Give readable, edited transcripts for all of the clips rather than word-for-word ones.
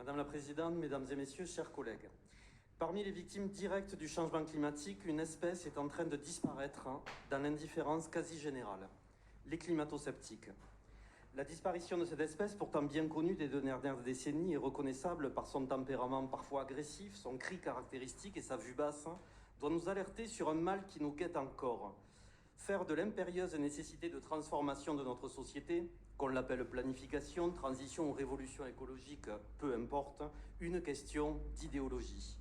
Madame la Présidente, Mesdames et Messieurs, chers collègues, parmi les victimes directes du changement climatique, une espèce est en train de disparaître dans l'indifférence quasi générale, les climato-sceptiques. La disparition de cette espèce, pourtant bien connue des 2 dernières décennies, est reconnaissable par son tempérament parfois agressif, son cri caractéristique et sa vue basse, doit nous alerter sur un mal qui nous guette encore. Faire de l'impérieuse nécessité de transformation de notre société, qu'on l'appelle planification, transition ou révolution écologique, peu importe, une question d'idéologie.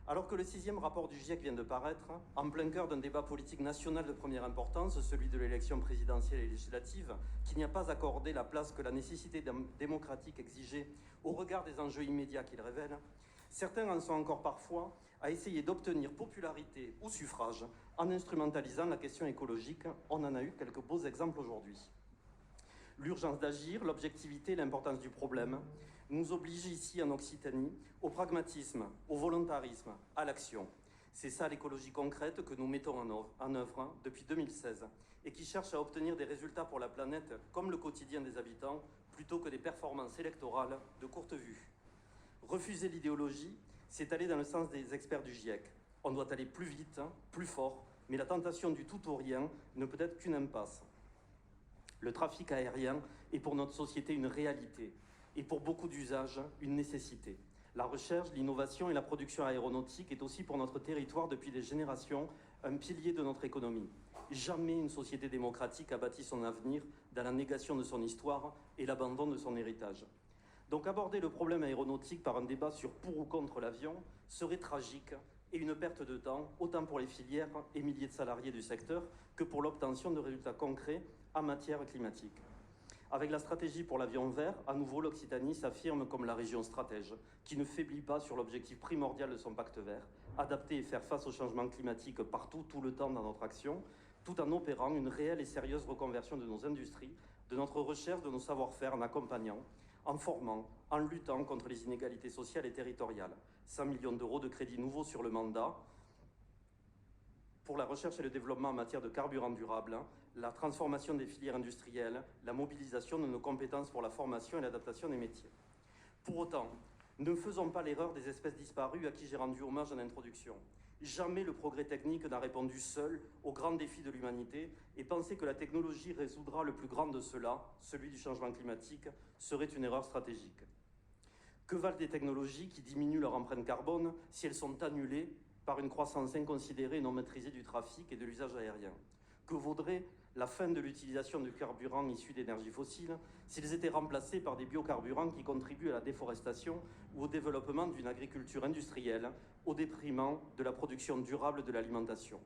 Alors que le 6e rapport du GIEC vient de paraître, en plein cœur d'un débat politique national de première importance, celui de l'élection présidentielle et législative, qui n'y a pas accordé la place que la nécessité démocratique exigeait au regard des enjeux immédiats qu'il révèle, certains en sont encore parfois à essayer d'obtenir popularité ou suffrage en instrumentalisant la question écologique. On en a eu quelques beaux exemples aujourd'hui. L'urgence d'agir, l'objectivité, l'importance du problème nous obligent ici en Occitanie au pragmatisme, au volontarisme, à l'action. C'est ça l'écologie concrète que nous mettons en œuvre depuis 2016 et qui cherche à obtenir des résultats pour la planète comme le quotidien des habitants plutôt que des performances électorales de courte vue. Refuser l'idéologie, c'est aller dans le sens des experts du GIEC. On doit aller plus vite, plus fort, mais la tentation du tout ou rien ne peut être qu'une impasse. Le trafic aérien est pour notre société une réalité et pour beaucoup d'usages une nécessité. La recherche, l'innovation et la production aéronautique est aussi pour notre territoire depuis des générations un pilier de notre économie. Jamais une société démocratique a bâti son avenir dans la négation de son histoire et l'abandon de son héritage. Donc aborder le problème aéronautique par un débat sur pour ou contre l'avion serait tragique et une perte de temps, autant pour les filières et milliers de salariés du secteur que pour l'obtention de résultats concrets en matière climatique. Avec la stratégie pour l'avion vert, à nouveau l'Occitanie s'affirme comme la région stratège, qui ne faiblit pas sur l'objectif primordial de son pacte vert, adapter et faire face au changement climatique partout, tout le temps dans notre action, tout en opérant une réelle et sérieuse reconversion de nos industries, de notre recherche, de nos savoir-faire, en accompagnant, en formant, en luttant contre les inégalités sociales et territoriales. 100 millions d'euros de crédits nouveaux sur le mandat pour la recherche et le développement en matière de carburants durables, la transformation des filières industrielles, la mobilisation de nos compétences pour la formation et l'adaptation des métiers. Pour autant, ne faisons pas l'erreur des espèces disparues à qui j'ai rendu hommage en introduction. Jamais le progrès technique n'a répondu seul aux grands défis de l'humanité et penser que la technologie résoudra le plus grand de ceux-là, celui du changement climatique, serait une erreur stratégique. Que valent des technologies qui diminuent leur empreinte carbone si elles sont annulées par une croissance inconsidérée et non maîtrisée du trafic et de l'usage aérien? Que vaudrait la fin de l'utilisation de carburants issus d'énergies fossiles s'ils étaient remplacés par des biocarburants qui contribuent à la déforestation ou au développement d'une agriculture industrielle au détriment de la production durable de l'alimentation?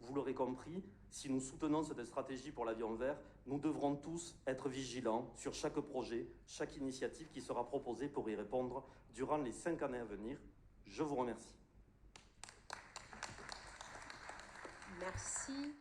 Vous l'aurez compris, si nous soutenons cette stratégie pour l'avion vert, nous devrons tous être vigilants sur chaque projet, chaque initiative qui sera proposée pour y répondre durant les 5 années à venir. Je vous remercie. Merci.